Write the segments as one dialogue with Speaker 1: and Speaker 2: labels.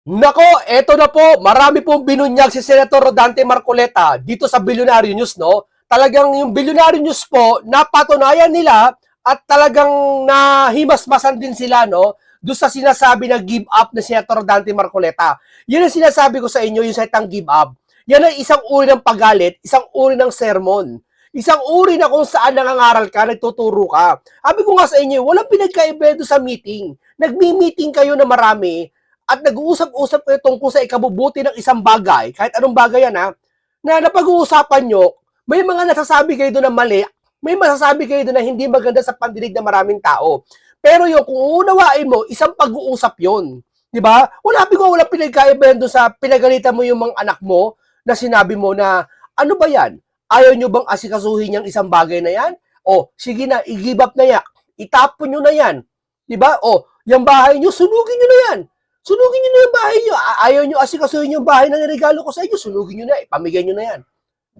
Speaker 1: Nako, eto na po, marami pong binunyag si Senator Rodante Marcoleta dito sa Billionaire News, no? Talagang yung Billionaire News po, napatunayan nila at talagang nahimasmasan din sila, no? Doon sa sinasabi na give up na Senator Rodante Marcoleta. Yun ang sinasabi ko sa inyo, yung salitang give up. Yan ay isang uri ng pagalit, isang uri ng sermon. Isang uri na kung saan nangangaral ka, nagtuturo ka. Sabi ko nga sa inyo, walang pinagkaiba doon sa meeting. Nagmi-meeting kayo na marami, at nag-uusap-usap kayo tungkol sa ikabubuti ng isang bagay, kahit anong bagay yan na napag-uusapan nyo, may mga nasasabi kayo doon na mali, may masasabi kayo doon na hindi maganda sa pandinig ng maraming tao. Pero yung kung uunawain mo, isang pag-uusap yon, di ba? Wala pinagkaiba doon sa pinagalitan mo yung mga anak mo na sinabi mo na, ano ba yan? Ayaw nyo bang asikasuhin yung isang bagay na yan? O, sige na, i-give up na yan. Itapon nyo na yan. Di ba? O, yung bahay nyo, sunugin nyo na yan. Sunugin nyo na yung bahay nyo. Ayaw nyo asikasuhin yung bahay na niregalo ko sa inyo. Sunugin nyo na. Ipamigay nyo na yan.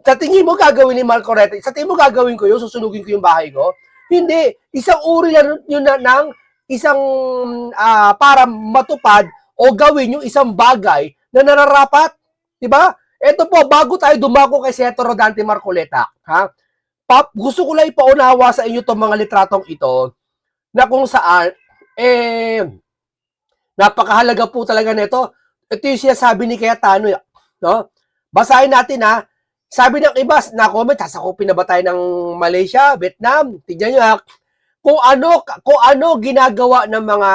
Speaker 1: Sa tingin mo gagawin ni Marco Rete? Sa tingin mo gagawin ko yun? Susunugin ko yung bahay ko? Hindi. Isang uri lang yun ng isang para matupad o gawin yung isang bagay na nararapat. Diba? Ito po, bago tayo dumako kay Senator Rodante Marcoleta, ha? Gusto ko lang ipaunawa sa inyo itong mga litratong ito na kung saan, napakahalaga po talaga nito. Ito yung sinasabi ni Cayetano, no? Basahin natin ha. Sabi ng iba, na-comment, sasakupin na ba tayo ng Malaysia, Vietnam? Tignan nyo ha. Kung ano ginagawa ng mga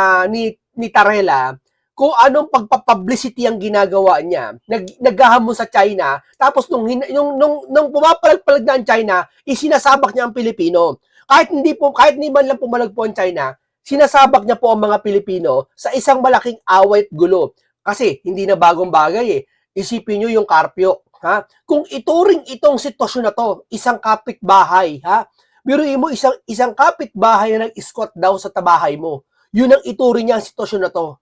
Speaker 1: ni Tarela, kung anong pagpapublicity ang ginagawa niya, naghahamon sa China, tapos nung pumapalag-palag na ang China, isinasabak niya ang Pilipino. Kahit hindi man lang pumalag po ang China, sinasabak niya po ang mga Pilipino sa isang malaking away at gulo. Kasi hindi na bagong bagay eh. Isipin niyo yung Carpio, ha? Kung ituring itong sitwasyon na to, isang kapitbahay, ha? Biruin mo isang kapitbahay na nag-squat daw sa tabahay mo. Yun ang ituring niya ang sitwasyon na to.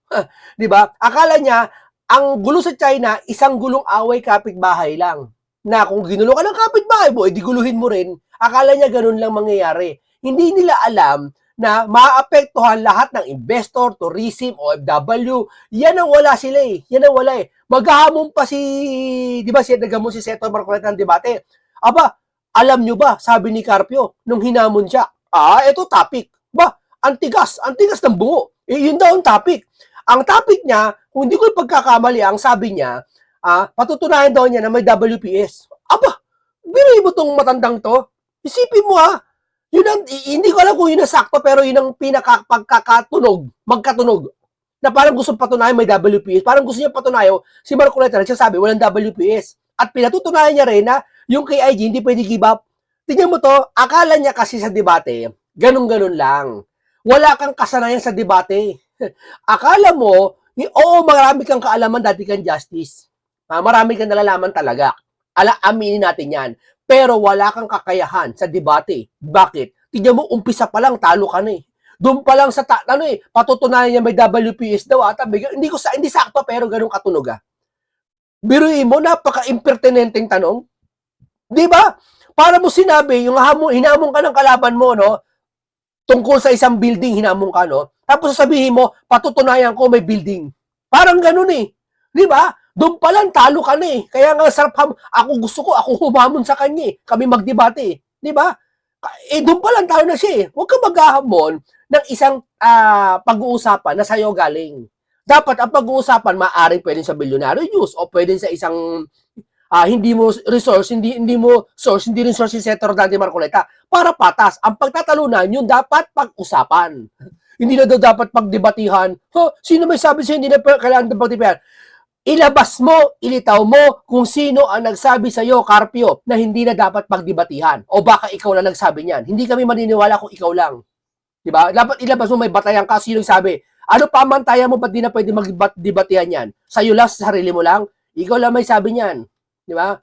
Speaker 1: 'Di ba? Akala niya ang gulo sa China, isang gulong away kapitbahay lang. Na kung ginulo ka ng kapitbahay mo, edi guluhin mo rin. Akala niya ganun lang mangyayari. Hindi nila alam na maapektuhan lahat ng investor, tourism, OFW. Yan ang wala sila eh. Yan ang wala eh. Maghahamon pa di ba naghamon si Senator Marcoleta ng debate. Aba, alam nyo ba, sabi ni Carpio, nung hinamon siya, ito topic. Ba, ang tigas ng bungo. Yun daw ang topic. Ang topic niya, kung hindi ko pagkakamali, ang sabi niya, patutunayan daw niya na may WPS. Aba, binuhin mo tong matandang to. Isipin mo yun ang, hindi ko alam kung yun ang sakto, pero yun ang magkatunog, na parang gusto patunayan may WPS. Parang gusto niya patunayan, si Marcoleta nagsasabi, walang WPS. At pinatutunayan niya rin na yung KIG hindi pwede give up. Tingnan mo to, akala niya kasi sa debate, ganun-ganun lang. Wala kang kasanayan sa debate. Akala mo, oo, marami kang kaalaman, dati kang justice. Marami kang nalalaman talaga. Aminin natin yan. Pero wala kang kakayahan sa debate. Bakit? Tignan mo, umpisa pa lang, talo ka na eh. Doon pa lang sa, patutunayan niya may WPS daw ata. Hindi sakto, pero ganun katunog Biruin mo, napaka-impertinenteng tanong. Di ba? Para mo sinabi, hinamon ka ng kalaban mo, no? Tungkol sa isang building, hinamon ka, no? Tapos sasabihin mo, patutunayan ko may building. Parang ganun eh. Di ba? Doon pa lang, talo ka na eh. Kaya nga, sarap ako humamon sa kanya eh. Kami magdebate eh. Di ba? Doon pa lang talo na siya eh. Huwag ka maghahamon ng isang pag-uusapan na sa'yo galing. Dapat ang pag-uusapan, maaaring pwedeng sa Billionaire News o pwedeng sa isang hindi mo resource, hindi rin source si Senator Rodante Marcoleta para patas. Ang pagtatalunan, yun dapat pag-usapan. Hindi na daw dapat pagdebatihan. Sino may sabi sa'yo hindi na kailangan pagdebatihan? Ilabas mo, ilitaw mo kung sino ang nagsabi sa'yo, Carpio, na hindi na dapat pagdebatihan. O baka ikaw lang nagsabi niyan. Hindi kami maniniwala kung ikaw lang. Diba? Dapat ilabas mo, may batayan ka, sino sabi. Ano pamantayan mo, ba't di na pwede magdebatihan yan? Sa'yo lang, sa sarili mo lang? Ikaw lang may sabi niyan. Diba?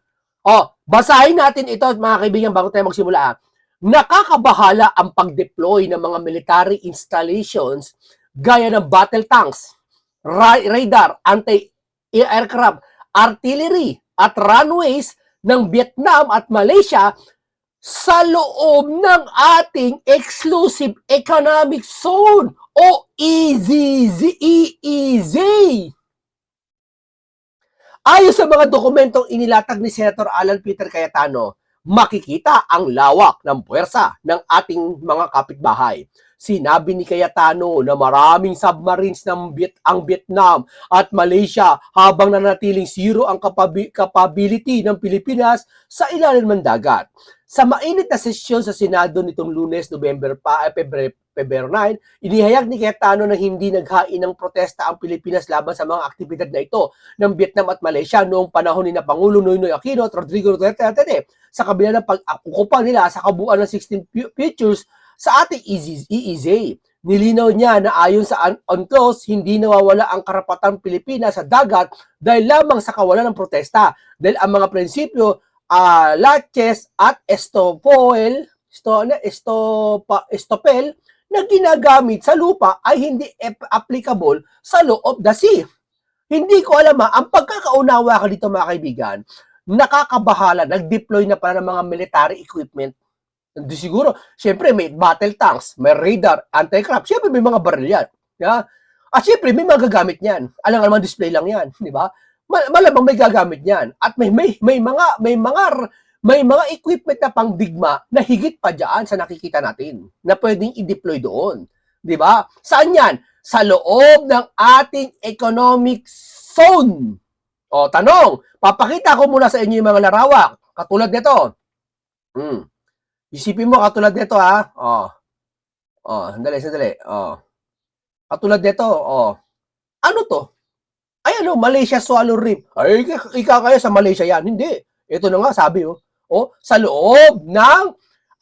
Speaker 1: Basahin natin ito, mga kaibigan, bago tayo magsimula. Nakakabahala ang pag-deploy ng mga military installations gaya ng battle tanks, radar, anti-aircraft, artillery, at runways ng Vietnam at Malaysia sa loob ng ating exclusive economic zone o EEZ. Ayon sa mga dokumentong inilatag ni Senator Alan Peter Cayetano, makikita ang lawak ng puwersa ng ating mga kapitbahay. Sinabi ni Cayetano na maraming submarines ang Vietnam at Malaysia habang nanatiling zero ang capability ng Pilipinas sa ilalim ng dagat. Sa mainit na sesyon sa Senado nitong Lunes, Pebrero 9, inihayag ni Cayetano na hindi naghain ng protesta ang Pilipinas laban sa mga aktibidad na ito ng Vietnam at Malaysia noong panahon ni na Pangulong Noynoy Aquino at Rodrigo Duterte sa kabila ng pag-akupa nila sa kabuuan ng 16 futures sa ating EEZ. Nilinaw niya na ayon sa UNCLOS, hindi nawawala ang karapatang Pilipinas sa dagat dahil lamang sa kawalan ng protesta. Dahil ang mga prinsipyo, laches at estopel na ginagamit sa lupa ay hindi applicable sa law of the sea. Hindi ko alam ang pagkakaunawa ka dito mga kaibigan, nakakabahala, nag-deploy na pala ng mga military equipment. Hindi siguro, syempre may battle tanks, may radar, anti-craft, syempre may mga baril yan. Yeah? At syempre may mga gagamit niyan. Alam naman display lang yan, di ba? Malamang may gagamit niyan. At may mga equipment na pangdigma na higit pa diyan sa nakikita natin na pwedeng i-deploy doon. Di ba? Saan yan? Sa loob ng ating economic zone. O, tanong, papakita ko muna sa inyo yung mga larawak. Katulad nito. Isipin mo katulad nito ha. Sandali. Katulad nito, ano to? Ay ano, Malaysia Swallow Reef. Ay, ikaw kayo sa Malaysia yan. Hindi. Ito na nga, sabi sa loob ng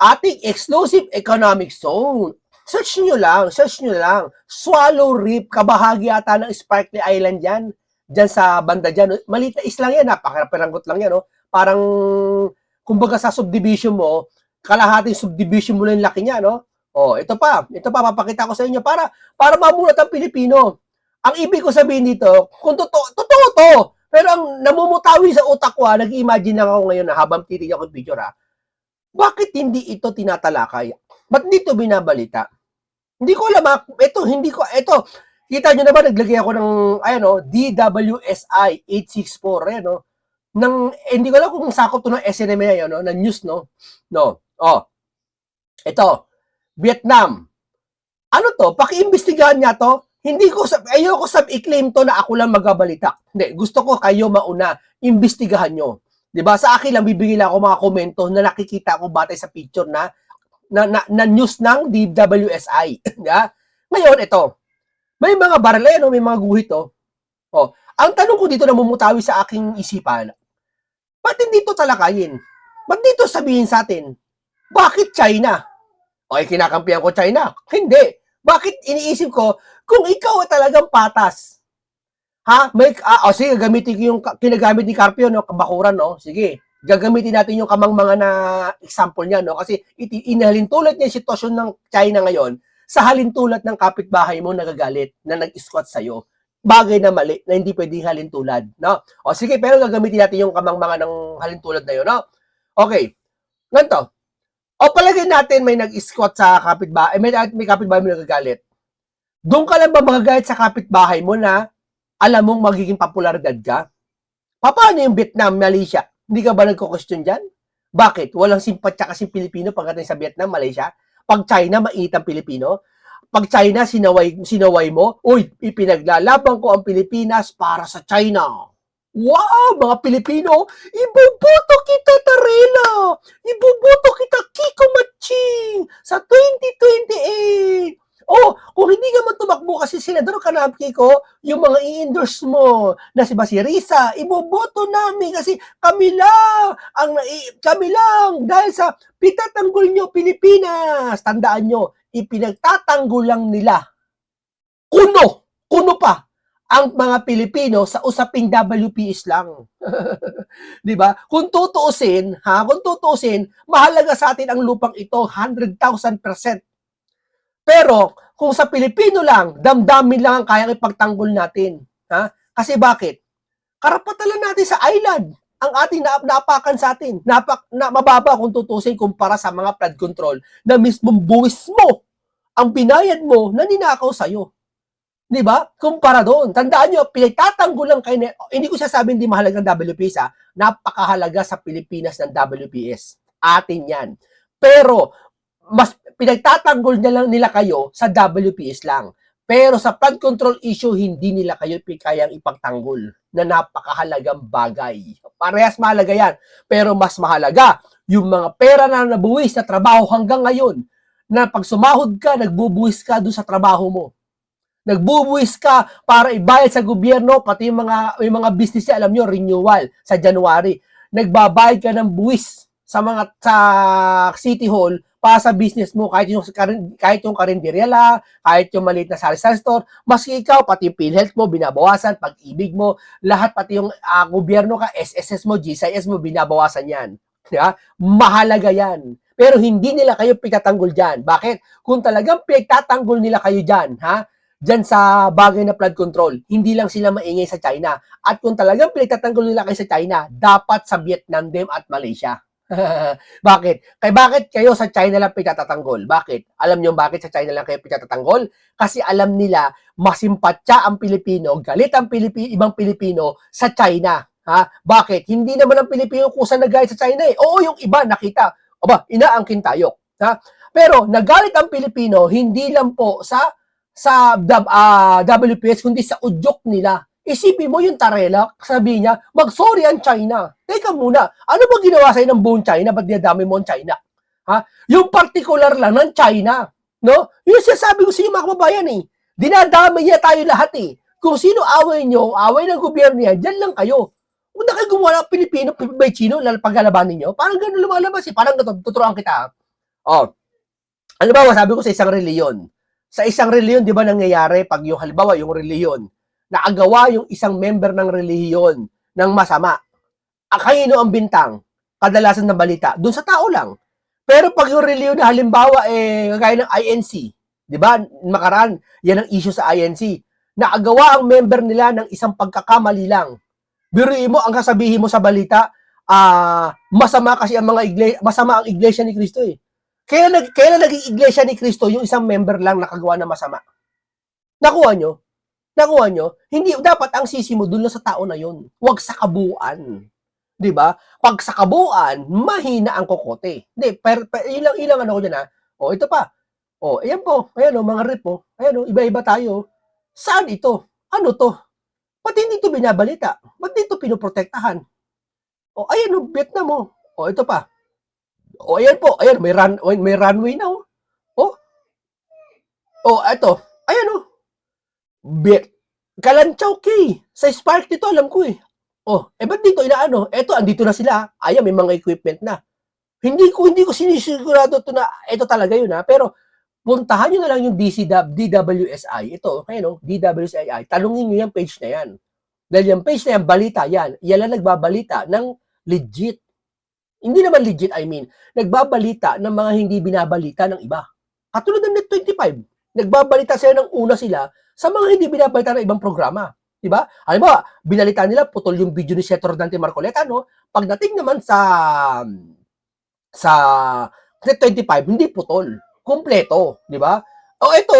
Speaker 1: ating exclusive economic zone. Search nyo lang. Swallow Reef, kabahagi ata ng Sparkly Island yan. Diyan sa banda dyan. Malita islang yan, napakapiranggot lang yan. Parang, kumbaga sa subdivision mo, kalahating subdivision mo lang yung laki niya, no? Ito pa, papakita ko sa inyo para mamulat ang Pilipino. Ang ibig ko sabihin dito, kung totoo to, pero ang namumutawi sa utak ko, nag-imagine lang ako ngayon na habang titignan ko yung picture, bakit hindi ito tinatalakay? Ba't dito binabalita? Hindi ko alam, ito, kita nyo naman, naglagay ako ng, DWSI 864, hindi ko alam kung sakop to ng SNM na ng news, no? Ito, Vietnam. Ano to? Paki-imbestigahan niya to. Ayoko i-claim to na ako lang magabalita. Hindi, gusto ko kayo mauna, imbestigahan nyo. 'Di ba? Sa akin lang bibigyan lang ako mga komento na nakikita ko batay sa picture na news ng DWSI. Ngayon, ito. May mga baril, may mga guhit, ang tanong ko dito na mumutawi sa aking isipan, ba't hindi ito talakayin? Ba't dito sabihin sa atin? Bakit China? Kinakampihan ko China? Hindi. Bakit iniisip ko, kung ikaw ay talagang patas, sige, gagamitin ko yung kinagamit ni Carpio, kabakuran, sige, gagamitin natin yung kamangmangan na example niya, kasi inahalintulad niya yung sitwasyon ng China ngayon sa halintulad ng kapitbahay mo nagagalit, na nag-squat sa'yo. Bagay na mali, na hindi pwedeng halintulad, no? Sige, pero gagamitin natin yung kamangmangan ng halintulad na yun, no? Okay, ganito. Palagay natin may nag-squat sa kapitbahay, may kapitbahay mo nagagalit. Doon ka lang ba magagalit sa kapitbahay mo na alam mong magiging popularidad ka? Paano yung Vietnam, Malaysia? Hindi ka ba nagko-question dyan? Bakit? Walang simpatya kasi Pilipino pagdating sa Vietnam, Malaysia? Pag China, mainit ang Pilipino? Pag China, sinaway mo, ipinaglalaban ko ang Pilipinas para sa China. Wow, mga Pilipino, ibuboto kita Tarela, ibuboto kita Kiko Matching sa 2028. Kung hindi ka man tumakbo kasi senador ka na, Kiko, yung mga i-endorse mo na si Risa, iboboto namin kasi kami lang dahil sa pitatanggol nyo Pilipinas. Tandaan nyo, ipinagtatanggol lang nila. Kuno pa ang mga Pilipino sa usaping WPS lang. 'Di ba? Kung tutuusin, mahalaga sa atin ang lupang ito 100,000%. Pero kung sa Pilipino lang, damdamin lang ang kayang ipagtanggol natin. Kasi bakit? Karapatan lang natin sa island ang ating naapakan sa atin. Mababa kung tutusin kumpara sa mga flood control na mismong buwis mo ang binayad mo na ninakaw sa'yo. Di ba? Kumpara doon. Tandaan nyo, pinagtatanggol lang kayo. Hindi ko sasabihin hindi mahalaga ng WPS, ha? Napakahalaga sa Pilipinas ng WPS. Atin yan. Pero, mas pinagtatanggol na lang nila kayo sa WPS lang. Pero sa flood control issue, hindi nila kayo kayang ipagtanggol na napakahalagang bagay. Parehas mahalaga yan. Pero mas mahalaga, yung mga pera na nabuwis na trabaho hanggang ngayon, na pag sumahod ka, nagbubuwis ka doon sa trabaho mo. Nagbubuwis ka para ibayad sa gobyerno, pati yung mga business niya, alam nyo, renewal sa January. Nagbabayad ka ng buwis sa City Hall para sa business mo, kahit yung karinderya lang, kahit yung maliit na sari-sari store, maski ikaw, pati yung PhilHealth mo, binabawasan, pag-ibig mo, lahat, pati yung gobyerno ka, SSS mo, GCIS mo, binabawasan yan. Diba? Mahalaga yan. Pero hindi nila kayo pitatanggol dyan. Bakit? Kung talagang pinagtatanggol nila kayo dyan, ha? Dyan sa bagay na flood control, hindi lang sila maingay sa China. At kung talagang pinagtatanggol nila kayo sa China, dapat sa Vietnam din at Malaysia. Bakit? Bakit kayo sa China lang pinagtatanggol? Bakit? Alam niyo bakit sa China lang kayo pinagtatanggol? Kasi alam nila, masimpatya ang Pilipino, galit ang ibang Pilipino sa China. Ha? Bakit? Hindi naman ang Pilipino kusa nagalit sa China eh. Oo, yung iba nakita, inaangkin tayo. Ha? Pero nagalit ang Pilipino, hindi lang po sa WPS, kundi sa udyok nila. Isipin mo yung Tarela, sabi niya, mag-sorry ang China. Teka muna, ano ba ginawa sa'yo ng buong China? Ba't dinadami mo ang China? Ha? Yung particular lang ng China. No? Yung sinasabi ko sa inyo mga kababayan eh. Dinadami niya tayo lahat eh. Kung sino away nyo, away ng gobyerno niya, dyan lang kayo. Kung na kayo gumawa ng Pilipino, by Chino, paglalabanin nyo, parang gano'n lumalabas eh. Parang tuturuan kita. Oh. Ano ba, sabi ko sa isang reliyon, sa isang reliyon, di ba nangyayari pag yung halimbawa yung reliyon, nakagawa yung isang member ng reliyon ng masama, kanino ang bintang? Kadalasan ng balita, doon sa tao lang. Pero pag yung reliyon na halimbawa, kagaya ng INC, di ba, makaraan, yan ang issue sa INC, nakagawa ang member nila ng isang pagkakamali lang. Biruin mo, ang sasabihin mo sa balita, masama kasi ang masama ang iglesia ni Cristo eh. Kaya naging iglesia ni Cristo yung isang member lang nakagawa ng masama. Nakuha nyo? Hindi, dapat ang sisi mo dun sa tao na yun. Huwag sa kabuuan. Diba? Pag sa kabuuan, mahina ang kokote. Hindi, ilang ano ko dyan ha. Ito pa. Ayan po. Ayan mga rep po. Ayan iba-iba tayo. Saan ito? Ano to? Ba't hindi ito binabalita? Ba't dito pinoprotektahan? Ayan Vietnam mo. Ito pa. Ayan po. Ayan, may runway na ito. Ayan Kalanchaw Key. Sa Spark dito, alam ko eh. Ba't dito inaano? Eto, andito na sila. Ayan, may mga equipment na. Hindi ko sinisigurado ito na ito talaga yun ha. Pero, puntahan nyo na lang yung DWSI. Ito, DWSI. Tanungin nyo yung page na yan. Dahil yung page na yan, balita yan. Yan lang nagbabalita ng legit. Hindi naman legit, nagbabalita ng mga hindi binabalita ng iba. Katulad ng Net25. Nagbabalita sila ng una sila sa mga hindi binabalita ng ibang programa. Diba? Alam mo, binalita nila, putol yung video ni Senator Dante Marcoleta, no? Pagdating naman sa Net25, hindi putol. Kompleto. Diba? Ito,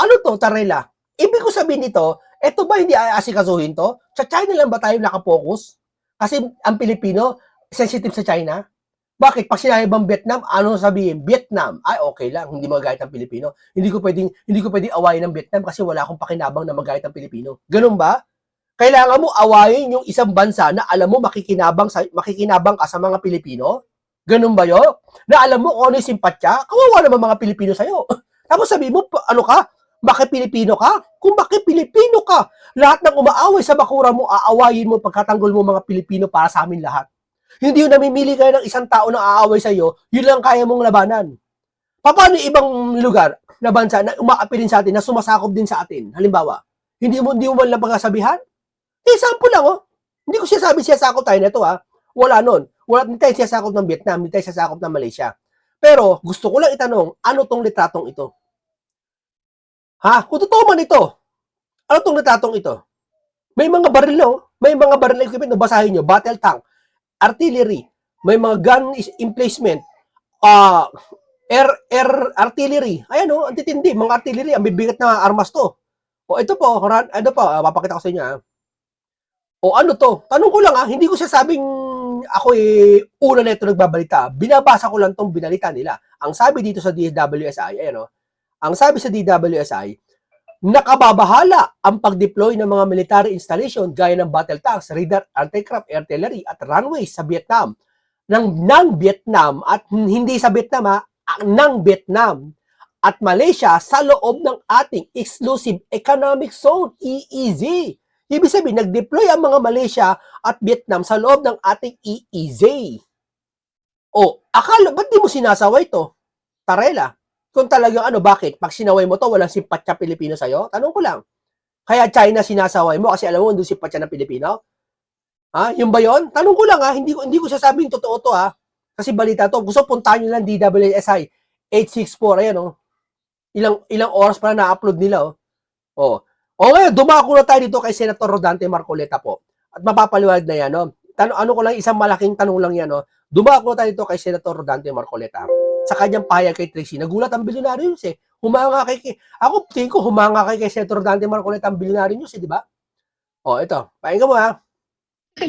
Speaker 1: ano to, Tarela? Ibig ko sabihin nito, ito ba hindi aasikasuhin to? Sa China lang ba tayo nakapokus? Kasi ang Pilipino, sensitive sa China? Bakit? Pag sinabi bang Vietnam, ano sabihin? Vietnam. Okay lang, hindi magagayat ang Pilipino. Hindi ko pwedeng awayin ng Vietnam kasi wala akong pakinabang na magagayat ang Pilipino. Ganun ba? Kailangan mo awayin yung isang bansa na alam mo makikinabang ka sa mga Pilipino? Ganun ba yun? Na alam mo kung ano yung simpatya? Kawawa naman mga Pilipino sa'yo. Tapos sabi mo, ano ka? Bakit Pilipino ka? Kung bakit Pilipino ka, lahat ng umaaway sa bakura mo, aawayin mo pagkatanggol mo mga Pilipino para sa amin lahat. Hindi yung namimili kayo ng isang tao na aaway sa iyo, yun lang kaya mong labanan. Paano ibang lugar na bansa na umaapilin sa atin, na sumasakop din sa atin? Halimbawa, hindi mo man lang pagkasabihan? Sample lang Hindi ko siyasakop tayo na ito Wala nun. Wala din tayo siyasakop ng Vietnam, hindi tayo siyasakop ng Malaysia. Pero gusto ko lang itanong, ano tong litratong ito? Kung totoo man ito, ano tong litratong ito? May mga baril may mga baril na equipment, basahin nyo, battle tank, artillery, may mga gun emplacement, air artillery. Ayan ang titindi, mga artillery, ang bibigat na armas to. O ito po, ano po, papakita ko sa inyo. O ano to? Tanong ko lang hindi ko siya sabing ako una na ito nagbabalita. Binabasa ko lang tong binalita nila. Ang sabi dito sa DWSI, ang sabi sa DWSI, nakababahala ang pag-deploy ng mga military installation gaya ng battle tanks, radar, anti-craft, artillery at runways sa Vietnam ng Vietnam at hindi sa Vietnam ng Vietnam at Malaysia sa loob ng ating exclusive economic zone, EEZ. Ibig sabihin, nag-deploy ang mga Malaysia at Vietnam sa loob ng ating EEZ. O, akala, ba't di mo sinasaway to? Tarela. Kung talagang bakit? Pag sinaway mo to, walang simpatya Pilipino sa'yo? Tanong ko lang. Kaya China sinasaway mo kasi alam mo, hindi simpatya ng Pilipino? Yung ba yun? Tanong ko lang hindi ko sasabing totoo to Kasi balita to. Gusto puntahan nyo lang DWSI 864. Ayan Ilang oras pa na na-upload nila O ngayon, dumako na tayo dito kay Senator Rodante Marcoleta po. At mapapaliwanag na yan, ano ko lang, isang malaking tanong lang yan, Dumako na tayo dito kay Senator Rodante Marcoleta. Sa kanyang pahayag kay Tracy, nagulat ang bilyonaryo news Humanga ako tingin ko humanga kay Senator Rodante Marcoleta ang bilyonaryo news di ba? Ito, pakinggan mo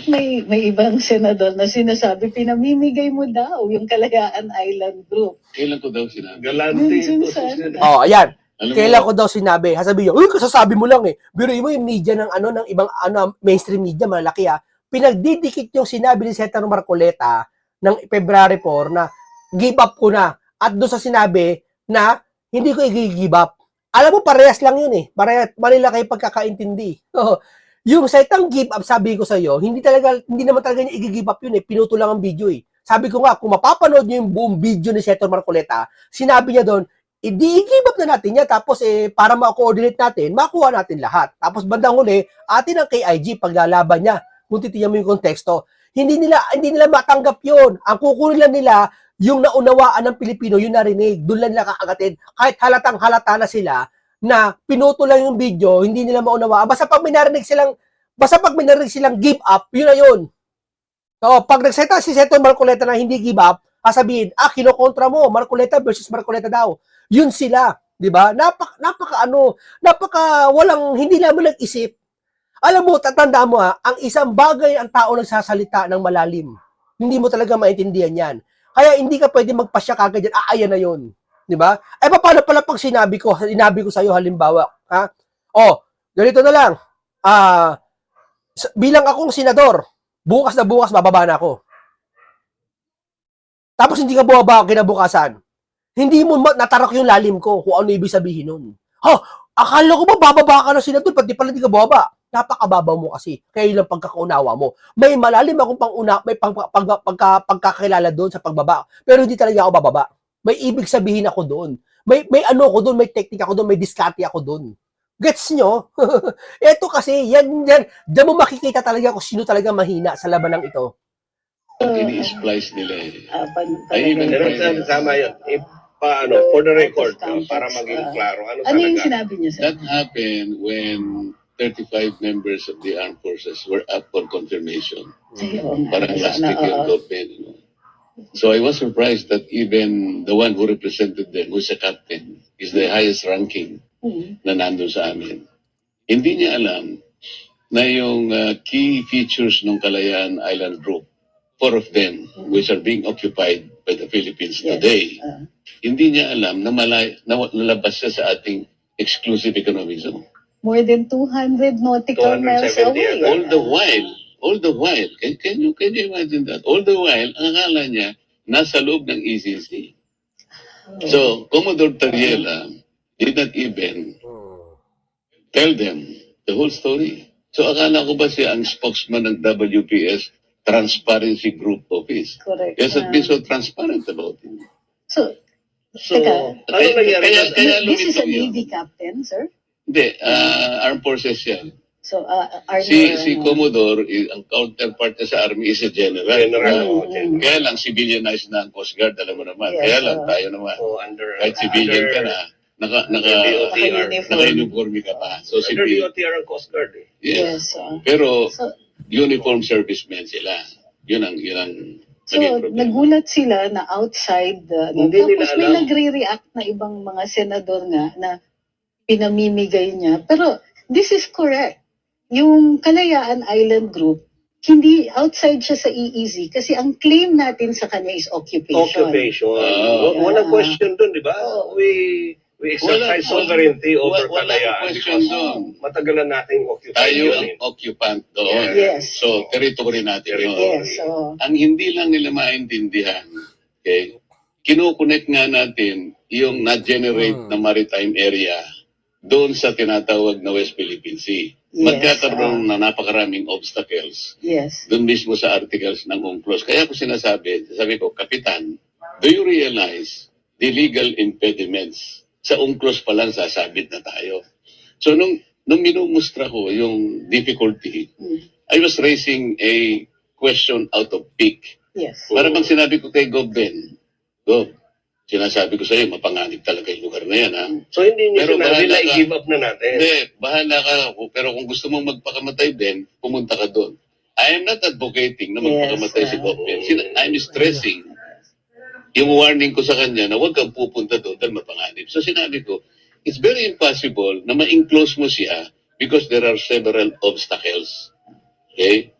Speaker 2: May ibang senador na sinasabi, pinamimigay mo daw yung Kalayaan Island Group.
Speaker 3: Kailan ko daw sinabi?
Speaker 2: Galante ito sa
Speaker 1: ayan. Kailan ko daw sinabi? Sasabi niyo, kasasabi mo lang Biruin mo yung media ng ng ibang mainstream media malaki Pinagdidikit yung sinabi ni Senator Marcoleta ng February 4 na give up ko na. At doon sa sinabi na hindi ko i-give up. Alam mo, parehas lang yun Manila kayo pagkakaintindi. Yung salitang give up, sabi ko sa iyo, hindi naman talaga niya i-give up yun Pinuto lang ang video Sabi ko nga, kung mapapanood niyo yung buong video ni Senator Marcoleta, sinabi niya doon, i-give up na natin yan. Tapos para ma-coordinate natin, makuha natin lahat. Tapos bandang huli, atin ang KIG paglalaban niya. Kung titignan mo yung konteksto, hindi nila matanggap yun. Ang kukunin lang nila, yung naunawaan ng Pilipino, yung narinig, doon lang nila kakagatin. Kahit halatang halata na sila, na pinuto lang yung video, hindi nila maunawaan. Basta pag may narinig silang give up, yun na yun. So, pag nagsalita si Senator Marcoleta na hindi give up, sasabihin, kinokontra mo, Marcoleta versus Marcoleta daw. Yun sila, di ba? Napaka walang, hindi naman nag-isip. Alam mo, tatandaan mo ang isang bagay ang tao nagsasalita ng malalim. Hindi mo talaga maintindihan yan. Kaya hindi ka pwede magpasya kagad yan, ayan na yun. Di ba? Paano pala pag sinabi ko sa iyo halimbawa, ganito na lang. Bilang akong senador, bukas na bukas bababa na ako. Tapos hindi ka bumaba kinabukasan. Hindi mo natarak yung lalim ko kung ano ibig sabihin nun. Akala ko ba bababa ka na senador, pati pala hindi ka bumaba. Napakababaw mo kasi. Kaya yun ang pagkakaunawa mo. May malalim akong may pagkakilala doon sa pagbaba. Pero hindi talaga ako bababa. May ibig sabihin ako doon. May ako doon, may technique ako doon, may diskarte ako doon. Gets nyo? Ito kasi, yan. Diyan mo makikita talaga kung sino talaga mahina sa labanang ito.
Speaker 3: Ini-splice nila
Speaker 2: Pero
Speaker 4: tama yun. For the record, para maging klaro.
Speaker 2: Ano yung sinabi niya, sir?
Speaker 3: That happened when 35 members of the armed forces were up for confirmation. Parang last week yung government. So I was surprised that even the one who represented them, who's a captain, is the highest ranking na nandun sa amin. Hindi niya alam na yung key features ng Kalayaan Island Group, 4 of them, which are being occupied by the Philippines today, hindi niya alam na nalabas siya sa ating exclusive economic zone.
Speaker 2: More than 200 nautical miles away.
Speaker 3: All the while, can you imagine that? All the while, ang akala niya, nasa loob ng ECC. So, Commodore Tariela did not even tell them the whole story. So, akala ko ba siya ang spokesman ng WPS Transparency Group Office?
Speaker 2: Correct.
Speaker 3: Yes, at been so transparent about it.
Speaker 2: So,
Speaker 3: Kaya
Speaker 2: this is a
Speaker 3: lumitaw yun.
Speaker 2: Navy captain, sir?
Speaker 3: Hindi, armed forces yan.
Speaker 2: So,
Speaker 3: Si Commodore, ang counterpart niya sa Army is a general. Kaya lang, civilianized na ang Coast Guard, alam mo naman.
Speaker 2: Yes,
Speaker 3: Kaya lang, tayo naman. Kahit civilian ka na, naka-uniforme ka pa. So,
Speaker 4: Under DOTR ang Coast Guard
Speaker 3: Yes. Pero, uniform servicemen sila. Yun ang
Speaker 2: So, nagulat sila na outside, tapos may nagre-react na ibang mga senador nga na pinamimigay niya. Pero, this is correct. Yung Kalayaan Island Group, hindi outside siya sa EEZ kasi ang claim natin sa kanya is occupation.
Speaker 4: Occupation.
Speaker 3: Ah.
Speaker 4: Walang question dun, di ba?
Speaker 2: Oo.
Speaker 4: We exercise sovereignty over
Speaker 3: Walang
Speaker 4: Kalayaan
Speaker 3: question
Speaker 4: because
Speaker 3: doon.
Speaker 4: matagal na nating occupation.
Speaker 3: Tayo
Speaker 4: yun
Speaker 3: ang
Speaker 4: eh.
Speaker 3: occupant doon.
Speaker 2: Yes.
Speaker 3: So, territory natin yun.
Speaker 2: Yes, so,
Speaker 3: Ang hindi lang nila maintindihan, okay, kinukonek nga natin yung na-generate na maritime area doon sa tinatawag na West Philippine Sea.
Speaker 2: Yes,
Speaker 3: Magkakaroon na napakaraming obstacles
Speaker 2: yes.
Speaker 3: doon mismo sa articles ng UNCLOS. Kaya ko sabi ko, Kapitan, do you realize the legal impediments? Sa UNCLOS pa lang sasabit na tayo. So nung minumustra ko yung difficulty, I was raising a question out of pique.
Speaker 2: Yes.
Speaker 3: Para bang sinabi ko kay Gob Ben, Gob, sinasabi ko sa iyo, mapanganib talaga yung lugar na yan, ha?
Speaker 4: So hindi niyo
Speaker 3: Pero
Speaker 4: sinabi
Speaker 3: bahala
Speaker 4: na
Speaker 3: ka.
Speaker 4: i-give up na natin.
Speaker 3: Hindi, bahala ka. Pero kung gusto mong magpakamatay, Ben, pumunta ka doon. I am not advocating na magpakamatay si Gob Ben. I'm stressing yung warning ko sa kanya na huwag kang pupunta doon dahil mapanganib. So sinabi ko, it's very impossible na ma-enclose mo siya because there are several obstacles. Okay?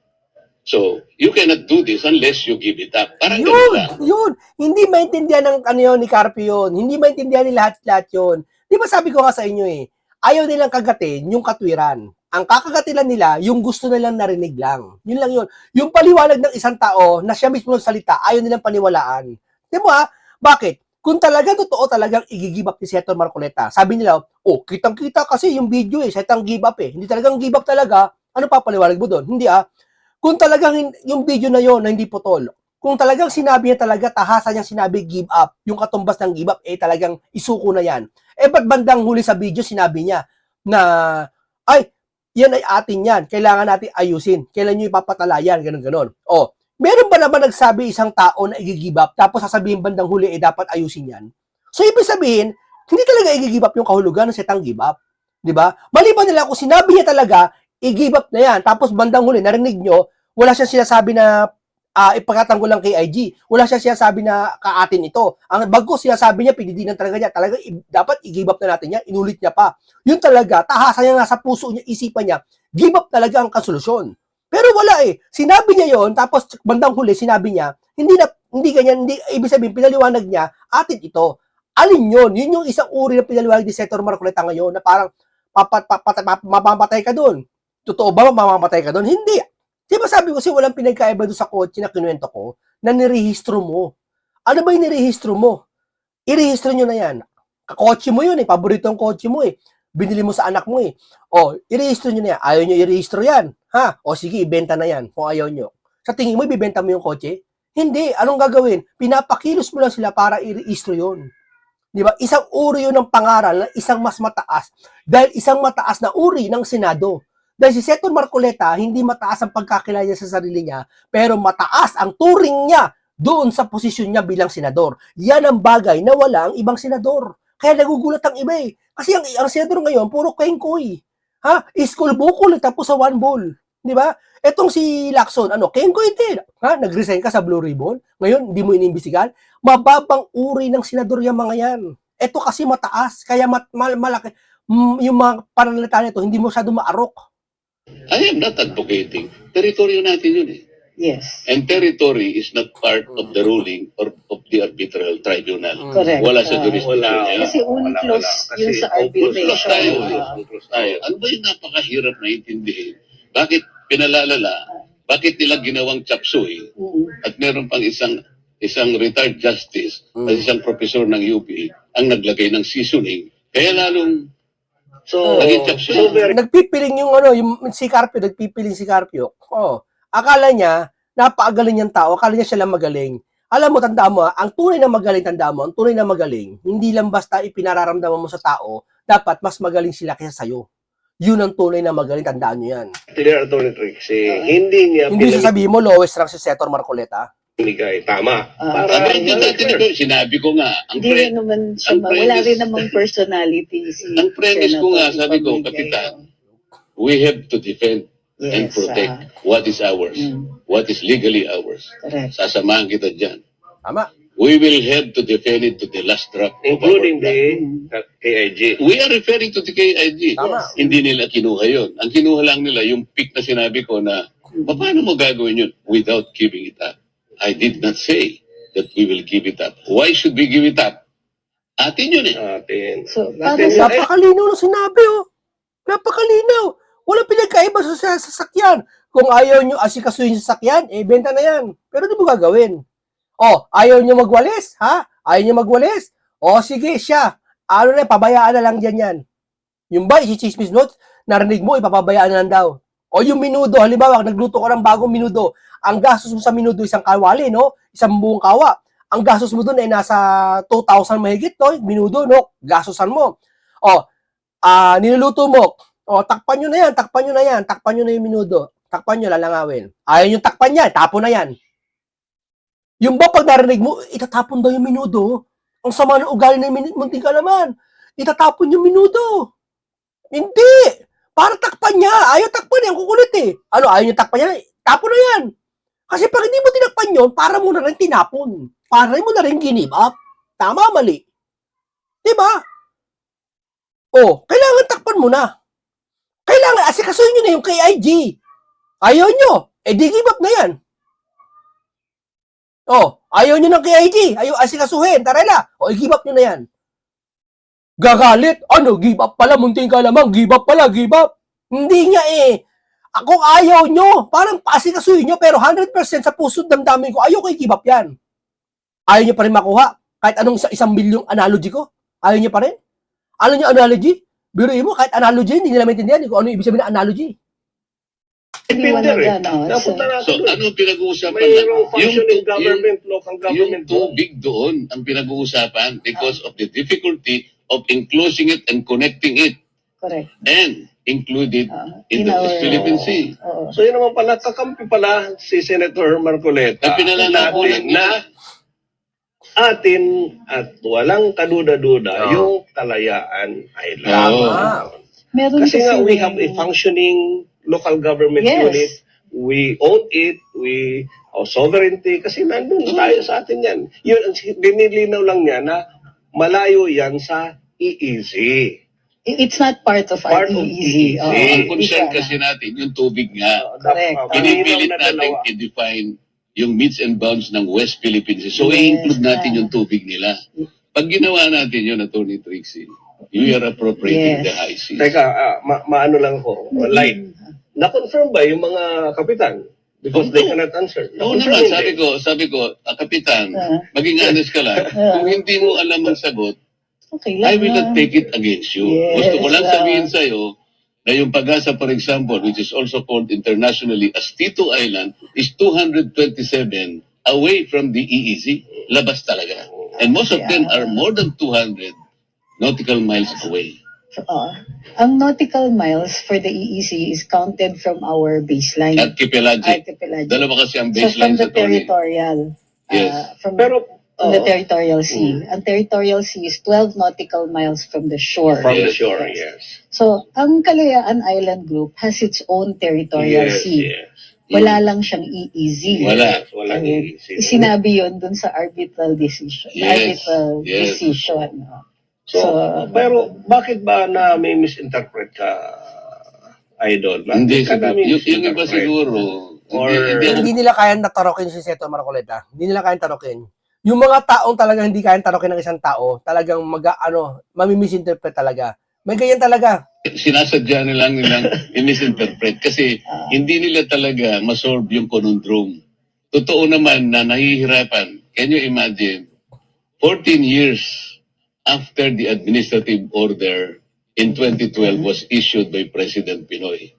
Speaker 3: So, you cannot do this unless you give it up. Parang ganun lang.
Speaker 1: Yun. Hindi maintindihan ng ano yun, ni Carpio yun. Hindi maintindihan ni lahat-lahat yun. Di ba sabi ko nga sa inyo ayaw nilang kagatin yung katwiran. Ang kakagatilan nila, yung gusto nilang narinig lang. Yun lang yun. Yung paliwanag ng isang tao na siya mismo salita, ayaw nilang paniwalaan. Di ba? Bakit? Kung talaga totoo talagang i-give up ni Senator Marcoleta, sabi nila, kitang-kita kasi yung video setang give up Hindi talagang give up talaga. Ano pa paliwanag mo doon? Hindi Kung talagang yung video na yon na hindi putol, kung talagang sinabi niya talaga, tahasan niyang sinabi give up, yung katumbas ng give up, talagang isuko na yan. Ba't bandang huli sa video sinabi niya na, yan ay atin yan, kailangan natin ayusin, kailan nyo ipapatala yan, ganun-ganon. Meron ba naman nagsabi isang tao na i-give up, tapos sasabihin bandang huli, dapat ayusin yan? So, ibig sabihin, hindi talaga i-give up yung kahulugan ng setang give up. Diba? Maliban nila kung sinabi niya talaga, i-give up na yan, tapos bandang huli, narinig nyo, wala siyang sinasabi na ipagkatanggol lang kay IG. Wala siyang sinasabi na kaatin ito. Ang bago sinasabi niya, pinidinan talaga niya. Talaga, dapat i-give up na natin yan. Inulit niya pa. Yun talaga, tahasan niya nasa puso niya, isipan niya, give up talaga ang kasolusyon. Pero wala Sinabi niya yon tapos bandang huli, sinabi niya, hindi ganyan, ibig sabihin, pinaliwanag niya, atin ito. Alin yun? Yun yung isang uri na pinaliwanag ni Senator Marcoleta ngayon na parang mamamatay ka doon. Totoo ba mamamatay ka doon? Hindi. Di ba sabi ko kasi walang pinagkaiba doon sa kotse na kinuwento ko na nirehistro mo. Ano ba yung nirehistro mo? Irehistro nyo na yan. Kakotse mo yun paborito ang kotse mo Binili mo sa anak mo irehistro nyo na yan. Ayaw nyo irehistro yan. Ha? Sige, ibenta na yan kung ayaw nyo. Sa tingin mo, ibibenta mo yung kotse? Hindi. Anong gagawin? Pinapakilos mo lang sila para irehistro yun. Di ba? Isang uri yun ng pangaral na isang mas mataas. Dahil isang mataas na uri ng Senado. Dahil si Senator Marcoleta, hindi mataas ang pagkakilala niya sa sarili niya, pero mataas ang turing niya doon sa posisyon niya bilang senador. Yan ang bagay na wala ang ibang senador. Kaya nagugulat ang iba Kasi ang senador ngayon, puro kengkoy. School bukol, tapos sa one ball. Di ba? Etong si Lacson, kengkoy din. Nag-resign ka sa Blue Ribbon. Ngayon, hindi mo inimbestigan. Mababang uri ng senador yung mga yan. Ito kasi mataas. Kaya malaki. Yung mga pananalita nito, hindi mo masyado maarok.
Speaker 3: I am not advocating. Teritoryo natin yun
Speaker 2: Yes.
Speaker 3: And territory is not part of the ruling or of the arbitral tribunal.
Speaker 2: Correct.
Speaker 3: Wala sa jurisdiction niya.
Speaker 2: Kasi UNCLOS yun sa
Speaker 3: UNCLOS tayo.
Speaker 2: arbitration.
Speaker 3: Tayo. Ano ba yung napakahirap na intindihin? Bakit pinalalala? Bakit nila ginawang chapsuy? At meron pang isang retired justice at isang professor ng UP ang naglagay ng seasoning. Kaya lalong naging chapsuy.
Speaker 1: Nagpipiling yung si Carpio, nagpipiling si Carpio. Akala niya, napakagaling niyang tao, akala niya siya lang magaling. Alam mo, tandaan mo, ang tunay na magaling, hindi lang basta ipinararamdaman mo sa tao, dapat mas magaling sila kaysa sa'yo. Yun ang tunay na magaling, tandaan niyo yan.
Speaker 4: Clear, Attorney Trixie, hindi niya
Speaker 1: Hindi sasabihin mo, lowest rank si Senator Marcoleta.
Speaker 4: pinigay. Tama.
Speaker 3: Sinabi ko nga,
Speaker 2: Hindi rin naman siya, wala rin namang personality si
Speaker 3: ang premise ko nga, sabi ko,
Speaker 2: Pamigay.
Speaker 3: Kapitan, we have to defend and protect what is ours, what is legally ours.
Speaker 2: Correct.
Speaker 3: Sasamahan kita dyan.
Speaker 1: Tama.
Speaker 3: we will have to defend it to the last drop. of
Speaker 4: Including
Speaker 3: our blood.
Speaker 4: the KIG.
Speaker 3: We are referring to the KIG.
Speaker 1: Tama.
Speaker 2: Yes.
Speaker 3: Hindi nila kinuha yun. Ang kinuha lang nila yung pick na sinabi ko na, paano mo gagawin yun without giving it up? I did not say that we will give it up. Why should we give it up? Atin yun eh.
Speaker 4: Atin.
Speaker 2: So,
Speaker 4: Natin
Speaker 2: para
Speaker 4: yun.
Speaker 2: sa
Speaker 1: Napakalinaw ng sinabi, oh. Napakalinaw. Wala pinagkaiba sa sasakyan. Kung ayaw nyo asikasuhin sa sasakyan, benta na yan. Pero di mo gagawin. Oh, ayaw nyo magwalis, ha? Ayaw nyo magwalis? Oh, sige, siya. Ano na, pabayaan na lang dyan yan. Yung ba, isi-chismis notes, narinig mo, ipapabayaan na lang daw. O yung minudo, halimbawa, nagluto ko ng bagong minudo. Ang gastos mo sa minudo, isang kawali, no? Isang buong kawa. Ang gastos mo dun ay nasa 2,000 mahigit, no? Minudo, no? Gastosan mo. O, niluluto mo. O, takpan nyo na yan, takpan nyo na yan, takpan nyo na yung minudo. Takpan nyo, lalangawin. Ayaw nyo takpan yan, tapon na yan. Yung ba pag narinig mo, itatapon daw yung minudo? Ang sama ng ugali ng munting kalaman. Itatapon yung minudo. Hindi. Para takpan niya. Ayaw takpan yan, kukulit eh. Ano, ayaw niya takpan yan? Tapon na yan. Kasi pag hindi mo tinakpan yun, para mo na rin tinapon. Para mo na rin give up. Tama, mali. Diba? Oh, kailangan takpan mo na. Kailangan, asikasuhin nyo na yung KIG. Ayaw nyo. Di give up na yan. Oh, ayaw nyo ng KIG. Ayaw asikasuhin. Tara na. I-give up nyo na yan. Gagalit. Ano, give up pala. Munting kalamang. Give up pala, give up. Hindi nga eh. Kung ayaw nyo, parang asikasuhin nyo, pero 100% sa puso't damdamin ko, ayaw ko i-give up yan. Ayaw nyo pa rin makuha. Kahit anong 1 bilyong analogy ko. Ayaw nyo pa rin. Alam nyo analogy? Biruin mo, kahit analogy, hindi nila maintindihan kung ano ibig sabihin ng analogy.
Speaker 4: Depende rin.
Speaker 2: Dyan,
Speaker 4: Napunta natin
Speaker 3: So,
Speaker 4: doon.
Speaker 3: ano pinag-uusapan
Speaker 4: Mayroong
Speaker 3: lang?
Speaker 4: functioning government, local
Speaker 3: Yung
Speaker 4: government.
Speaker 3: tubig doon ang pinag-uusapan because of the difficulty of enclosing it and connecting it
Speaker 2: correct.
Speaker 3: and included in the
Speaker 2: our-
Speaker 3: West Philippine Sea.
Speaker 2: Oo.
Speaker 4: So yun naman pala, kakampi pala si Senator Marcoleta
Speaker 3: Ang pinalalago lang
Speaker 4: natin na atin at walang kaduda-duda yung Kalayaan Island.
Speaker 1: Tama.
Speaker 2: Meron
Speaker 4: Kasi nga, we
Speaker 2: rin-
Speaker 4: have a functioning local government
Speaker 2: Yes.
Speaker 4: unit. We own it. We our sovereignty. Kasi nandun tayo sa atin yan. Yun, dinilinaw lang niya na malayo yan sa EEZ.
Speaker 2: It's not part of
Speaker 4: Part
Speaker 2: our
Speaker 4: of
Speaker 2: EEZ.
Speaker 4: EEZ.
Speaker 2: Oo.
Speaker 3: Ang concern
Speaker 2: Isa.
Speaker 3: kasi natin, yung tubig nga,
Speaker 2: Correct.
Speaker 3: pinipilit
Speaker 4: Malinaw na
Speaker 3: natin
Speaker 4: dalawa.
Speaker 3: i-define yung meets and bounds ng West Philippine Sea. So,
Speaker 2: Yes,
Speaker 3: i-include natin
Speaker 2: yeah.
Speaker 3: yung tubig nila. Pag ginawa natin yun, Atty. Trixie, we are appropriating
Speaker 2: Yes.
Speaker 3: the high seas.
Speaker 4: Teka, maano lang ko, light. Na-confirm ba yung mga kapitan? Because they cannot answer.
Speaker 3: Oo naman, sabi ko, Kapitan, maging honest ka lang. Kung hindi mo alam ang sagot,
Speaker 2: Okay
Speaker 3: I
Speaker 2: lang.
Speaker 3: will not take it against you.
Speaker 2: Yes,
Speaker 3: Gusto ko lang sabihin sa'yo na yung Pag-asa, for example, which is also called internationally as Tito Island, is 227 away from the EEZ. Labas talaga. And most of them are more than 200 nautical miles away.
Speaker 2: Ang nautical miles for the EEZ is counted from our baseline.
Speaker 3: Archipelagic.
Speaker 2: Archipelagic.
Speaker 3: Dalawa kasi ang
Speaker 2: So from
Speaker 3: baseline
Speaker 2: the
Speaker 3: sa Tony.
Speaker 2: territorial.
Speaker 3: Yes.
Speaker 2: From
Speaker 4: Pero,
Speaker 2: the territorial sea. Ang territorial sea is 12 nautical miles from the shore.
Speaker 4: from the
Speaker 3: Yes.
Speaker 4: shore, yes.
Speaker 2: So, ang Kalayaan Island Group has its own territorial
Speaker 4: Yes,
Speaker 2: sea.
Speaker 4: yes.
Speaker 2: Wala lang siyang EEZ.
Speaker 3: Wala.
Speaker 4: Yes, walang
Speaker 2: Okay.
Speaker 4: EEZ.
Speaker 2: Sinabi yun dun sa arbitral decision.
Speaker 3: Yes,
Speaker 2: Arbitral
Speaker 3: yes.
Speaker 2: decision.
Speaker 4: So, pero bakit ba na may misinterpret ka, Idol?
Speaker 3: Hindi,
Speaker 4: Bakit ka na may
Speaker 3: yung iba
Speaker 4: misinterpret?
Speaker 3: siguro,
Speaker 4: Or-
Speaker 3: hindi ako
Speaker 1: Hindi nila kayang natarokin si Senator Marcoleta. Hindi nila kayang tarokin. Yung mga taong talagang hindi kayang tarokin ng isang tao, talagang mamimisinterpret talaga. May ganyan talaga.
Speaker 3: sinasadya nilang i-misinterpret kasi hindi nila talaga masolve yung conundrum. Totoo naman na nahihirapan. Can you imagine? 14 years after the administrative order in 2012 was issued by President Pinoy,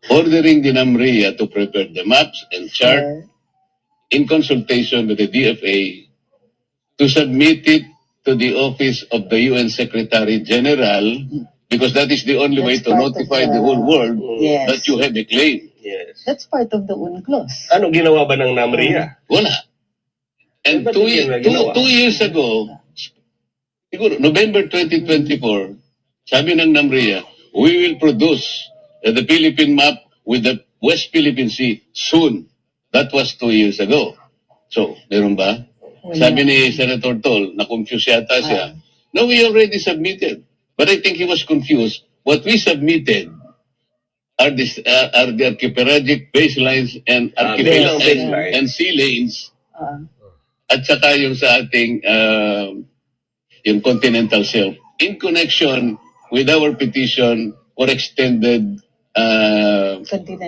Speaker 3: ordering the NAMRIA to prepare the maps and chart in consultation with the DFA to submit it to the office of the UN Secretary General because that is the only way
Speaker 2: That's
Speaker 3: to
Speaker 2: part of
Speaker 3: notify
Speaker 2: the-
Speaker 3: the whole world
Speaker 2: Yes.
Speaker 3: that you have a claim.
Speaker 4: Yes.
Speaker 2: That's part of the UNCLOS.
Speaker 4: Ano ginawa ba ng NAMRIA?
Speaker 3: Wala. And
Speaker 4: Ba't hindi na ginawa?
Speaker 3: two years ago, siguro, November 2024, sabi ng NAMRIA, we will produce the Philippine map with the West Philippine Sea soon. That was 2 years ago. So, meron ba? Sabi ni Senator Tol, na-confuse yata siya. No, we already submitted. But I think he was confused. What we submitted are the archipelagic baselines and
Speaker 4: Bilang baseline.
Speaker 3: and sea lanes
Speaker 2: Ah.
Speaker 3: at saka yung sa ating yung continental shelf in connection with our petition for extended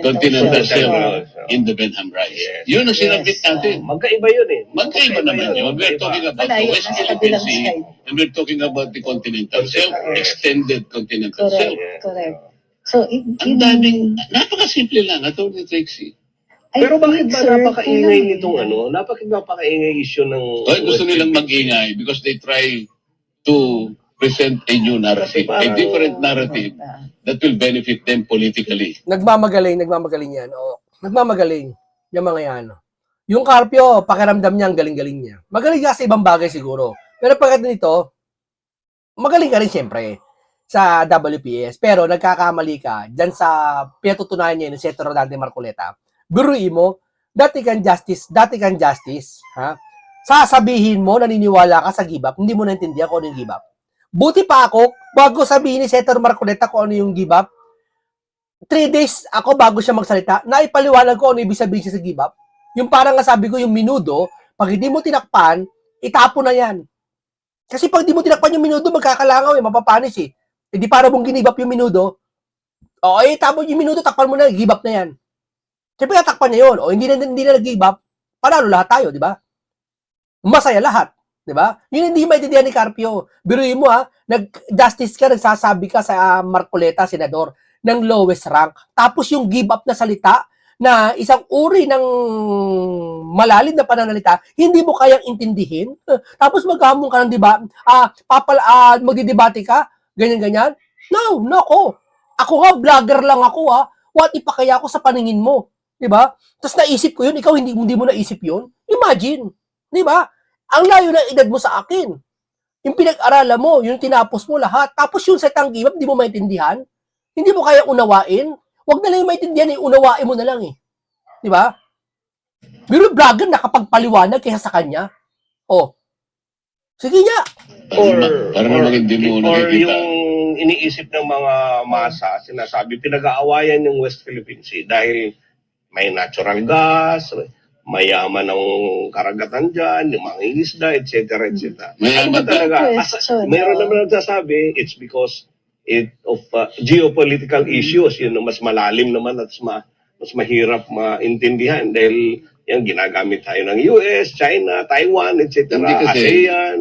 Speaker 3: continental shelf in the Benham Rise.
Speaker 4: Yes.
Speaker 3: Yun ang sinabit
Speaker 2: Yes.
Speaker 3: natin.
Speaker 4: Magkaiba yun eh.
Speaker 3: Magkaiba naman yun. We're talking about the
Speaker 2: Malayo
Speaker 3: West
Speaker 2: na sa
Speaker 3: Philippine
Speaker 2: kabilang
Speaker 3: Sea
Speaker 2: side.
Speaker 3: and we're talking about the continental shelf, extended continental
Speaker 2: Correct,
Speaker 3: shelf.
Speaker 2: correct. So,
Speaker 3: Ang daming, napakasimple lang, Atty. Trixie.
Speaker 4: Pero bakit ba napakaingay nitong
Speaker 2: ano?
Speaker 4: Bakit napakaingay issue ng...
Speaker 3: Oy, gusto nilang mag-ingay because they try to present a new narrative, a different narrative that will benefit them politically.
Speaker 1: Nagmamagaling yan. O, nagmamagaling. Yung mga yan. Yung Carpio, pakiramdam niya, ang galing-galing niya. Magaling ka sa ibang bagay siguro. Pero pagkat nito, magaling ka rin siyempre sa WPS. Pero nagkakamali ka dyan sa pinatutunayan niya ng Senator Rodante Marcoleta. Biruin mo, dati kang justice, ha? Sasabihin mo, naniniwala ka sa give up, hindi mo naintindihan kung ano yung give up. Buti pa ako, bago sabihin ni Senator Marcoleta kung ano yung give up, 3 days ako bago siya magsalita, naipaliwanag ko ano ibig sabihin siya sa give up. Yung parang nga sabi ko, yung minudo, pag hindi mo tinakpan, itapo na yan. Kasi pag hindi mo tinakpan yung minudo, magkakalangaw mapapanis eh. Hindi para mong ginibap yung minudo, o itapon yung minudo, takpan mo na, give up na yan. Siyempre natakpan niya yun, o hindi na nag-give up, panalo lahat tayo, di ba? Masaya lahat, di ba? Yun hindi maintindihan ni Carpio. Biruin mo nag-justice ka, nagsasabi ka sa Marcoleta, senador, ng lowest rank. Tapos yung give up na salita, na isang uri ng malalim na pananalita, hindi mo kayang intindihin. Tapos maghamon ka ng, di ba? Magdidebate ka, ganyan-ganyan. No, ko. Ako nga, vlogger lang ako What if pa kaya ako sa paningin mo? Di ba? Tapos naisip ko yun, ikaw hindi mo naisip yun? Imagine. Di ba? Ang layo ng edad mo sa akin. Yung pinag-aralan mo, yung tinapos mo lahat. Tapos yung setang give up, di mo maintindihan. Hindi mo kaya unawain. Huwag na lang yung maintindihan, unawain mo na lang eh. Di ba? Pero yung vlogger nakapagpaliwanag kaysa sa kanya. Sige nga.
Speaker 3: Para naman hindi mo
Speaker 4: or
Speaker 3: nakikita.
Speaker 4: yung iniisip ng mga masa, sinasabi, pinag-aawayan yung West Philippine Sea dahil may natural gas, mayaman ang karagatan dyan, yung mga isda, etc. etc.
Speaker 3: Mayaman
Speaker 4: talaga?
Speaker 2: Question,
Speaker 4: Mayroon naman nagsasabi, it's because of geopolitical issues, yun ang mas malalim naman at mas mahirap maintindihan dahil yan ginagamit tayo ng US, China, Taiwan, etc.
Speaker 3: Hindi kasi,
Speaker 4: ASEAN,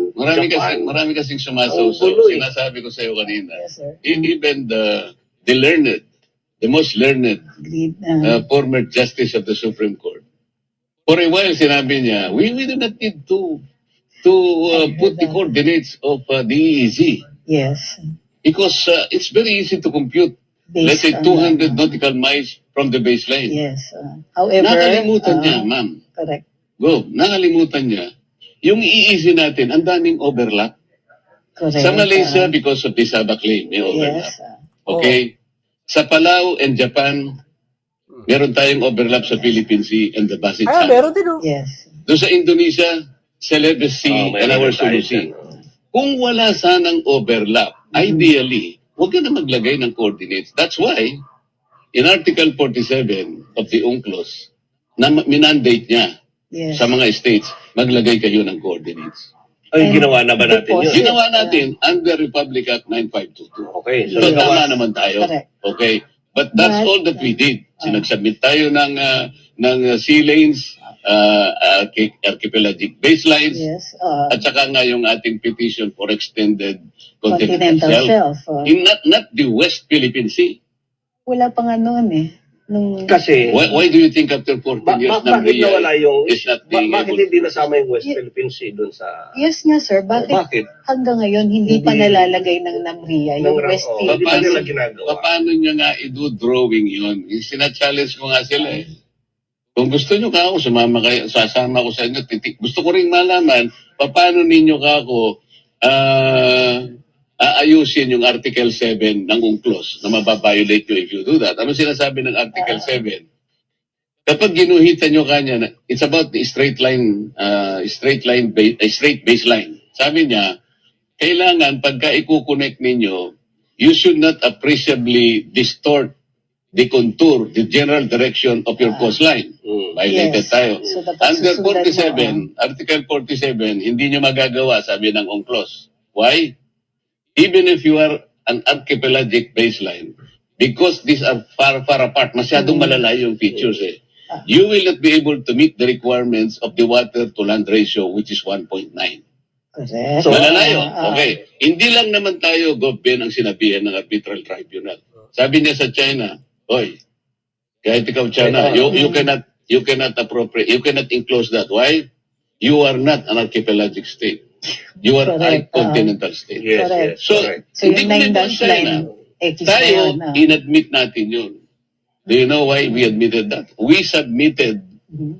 Speaker 4: Japan.
Speaker 3: marami kasing sumasaw-saw.
Speaker 4: Ang gulo eh.
Speaker 3: Sinasabi ko sa iyo kanina.
Speaker 2: Yes, sir.
Speaker 3: Even the learned, the most learned
Speaker 2: Agreed.
Speaker 3: former justice of the Supreme Court. For a while, sinabi niya, we do not need to put the coordinates of the EEZ
Speaker 2: Yes.
Speaker 3: because it's very easy to compute. Let's say
Speaker 2: Based on
Speaker 3: 200 nautical miles from the baseline.
Speaker 2: Yes. However,
Speaker 3: Nakalimutan niya, ma'am.
Speaker 2: correct.
Speaker 3: Nakalimutan niya. Yung EEZ natin, ang daming overlap.
Speaker 2: Correct.
Speaker 3: Sa Malaysia, because of the Sabah claim, may overlap.
Speaker 2: Yes.
Speaker 3: Okay? Sa Palau and Japan, meron tayong overlap sa Philippine Sea and the Basset Sea.
Speaker 1: Meron din
Speaker 2: Yes.
Speaker 3: Doon sa Indonesia, Celebes Sea and our Sulu Sea. Kung wala sanang overlap, ideally, huwag ka na maglagay ng coordinates. That's why, in Article 47 of the UNCLOS, na minandate niya
Speaker 2: Yes.
Speaker 3: sa mga states, maglagay kayo ng coordinates.
Speaker 4: Ay, ginawa na ba natin yun?
Speaker 3: Ginawa natin under Republic Act 9522.
Speaker 4: Okay, so
Speaker 3: So,
Speaker 2: Yes.
Speaker 3: tama naman tayo.
Speaker 2: Correct.
Speaker 3: Okay? But that's
Speaker 2: But,
Speaker 3: all that we did. Sinagsubmit tayo ng sea lanes, archipelagic baselines,
Speaker 2: Yes.
Speaker 3: at saka nga yung ating petition for extended
Speaker 2: Continental shelf.
Speaker 3: In not the West Philippine Sea.
Speaker 2: Wala pa nga noon eh. Nung,
Speaker 4: Kasi,
Speaker 3: Why do you think after 14 years ng
Speaker 4: bakit nawala yung,
Speaker 3: is not being
Speaker 4: bakit
Speaker 3: able
Speaker 4: hindi nasama yung West Philippine Sea dun sa...
Speaker 2: yes nga sir, bakit
Speaker 4: Bakit?
Speaker 2: hanggang ngayon hindi pa nalalagay ng NAMRIA yung West
Speaker 4: Paano
Speaker 2: Philippine
Speaker 4: nila
Speaker 2: Sea?
Speaker 4: ginagawa?
Speaker 3: Paano nyo nga i-do-drawing yun? Sina-challenge ko nga sila eh. Kung gusto nyo ka ako, sasama ko sa inyo. Gusto ko rin malaman, paano ninyo ka ako aayusin yung Article 7 ng UNCLOS na mababiolate nyo if you do that. Ano sinasabi ng Article 7? Kapag ginuhitan nyo kanya, it's about the straight baseline. Sabi niya, kailangan pagka i-connect ninyo, you should not appreciably distort the contour, the general direction of your coastline. Violated tayo.
Speaker 2: So, dapat
Speaker 3: Under
Speaker 2: susundan
Speaker 3: 47, Article 47, hindi nyo magagawa, sabi ng UNCLOS. Why? Even if you are an archipelagic baseline, because these are far, far apart, masyadong malalayo yung features eh. You will not be able to meet the requirements of the water-to-land ratio, which is 1.9.
Speaker 2: Correct.
Speaker 3: So, malalayo. Okay. Hindi lang naman tayo, Gov. ang sinabihan ng arbitral tribunal. Sabi niya sa China, oy, kahit ikaw China, you cannot appropriate, you cannot enclose that. Why? You are not an archipelagic state. You are a
Speaker 2: Correct.
Speaker 3: continental state.
Speaker 4: Yes,
Speaker 2: Correct.
Speaker 4: yes,
Speaker 3: So,
Speaker 4: correct.
Speaker 2: So,
Speaker 3: hindi
Speaker 2: yung
Speaker 3: ko
Speaker 2: 9
Speaker 3: may
Speaker 2: dash line, X na
Speaker 3: tayo,
Speaker 2: yun.
Speaker 3: inadmit natin yun. Do you know why we admitted that? We submitted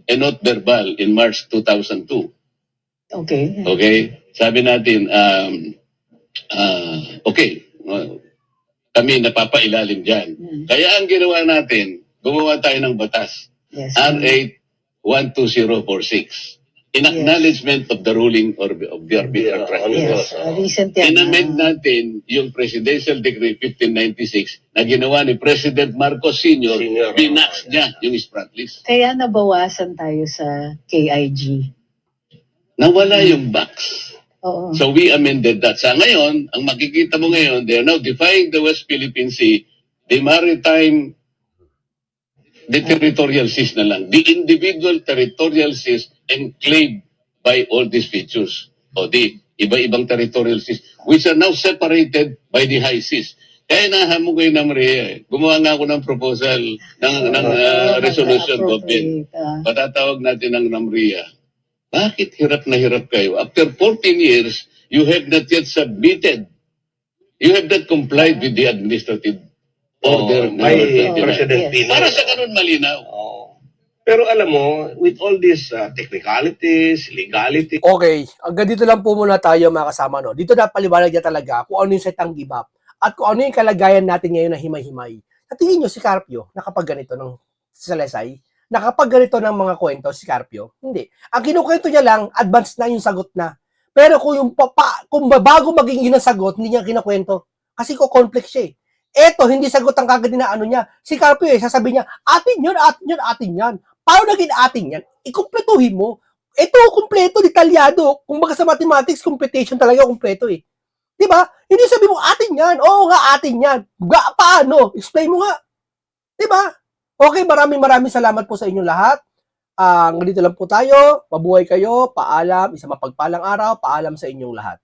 Speaker 3: a note verbal in March 2002.
Speaker 2: Okay.
Speaker 3: Okay? Sabi natin, okay, kami napapailalim dyan. Kaya ang ginawa natin, gumawa tayo ng batas.
Speaker 2: Yes.
Speaker 3: RA 12046. In acknowledgement of the ruling or of the arbitral tribunal.
Speaker 2: Yes. Recent yan.
Speaker 3: Inamend natin yung Presidential Decree 1596 na ginawa ni President Marcos Sr.
Speaker 4: Senior.
Speaker 3: Binax niya yung Spratlys.
Speaker 2: Kaya nabawasan tayo sa KIG.
Speaker 3: Nawala yung box.
Speaker 2: Oo.
Speaker 3: So we amended that. Sa ngayon, ang makikita mo ngayon, they are now defying the West Philippine Sea, the maritime, the territorial seas na lang. The individual territorial seas enclaved by all these features. O the iba-ibang territorial seas, which are now separated by the high seas. Kaya nahamon ko yung NAMRIA. Gumawa nga ako ng proposal ng resolution government. Patatawag natin ng NAMRIA. Bakit hirap na hirap kayo? After 14 years, you have not yet submitted. You have not complied with the administrative order.
Speaker 4: By
Speaker 3: number 29.
Speaker 4: President
Speaker 2: Yes.
Speaker 4: Pinoy.
Speaker 3: Para sa ganun malinaw.
Speaker 4: Pero alam mo, with all these technicalities, legalities,
Speaker 1: Okay, hanggang dito lang po muna tayo mga kasama. No? Dito na paliwanag niya talaga kung ano yung setang give up at kung ano yung kalagayan natin ngayon na himay-himay. Sa tingin nyo, si Carpio, nakapag ganito ng Salesay, nakapag ganito ng mga kwento si Carpio? Hindi. Ang kinukwento niya lang, advance na yung sagot na. Pero kung yung kung bago maging yun ang sagot, hindi niya kinakwento. Kasi ko conflict siya eh. Eto, hindi sagot ang kagad na ano niya. Si Carpio eh, sasabihin niya, atin yun, atin yun, atin yan. Paano naging atin yan? Ikumpletuhin mo. Ito, kumpleto, detalyado. Kung baka sa mathematics, computation talaga kumpleto eh. Diba? Hindi sabi mo, atin yan. Oo nga, atin yan. Paano? Explain mo nga. Diba? Okay, maraming salamat po sa inyong lahat. Ganito lang po tayo. Mabuhay kayo. Paalam. Isang mapagpalang araw. Paalam sa inyong lahat.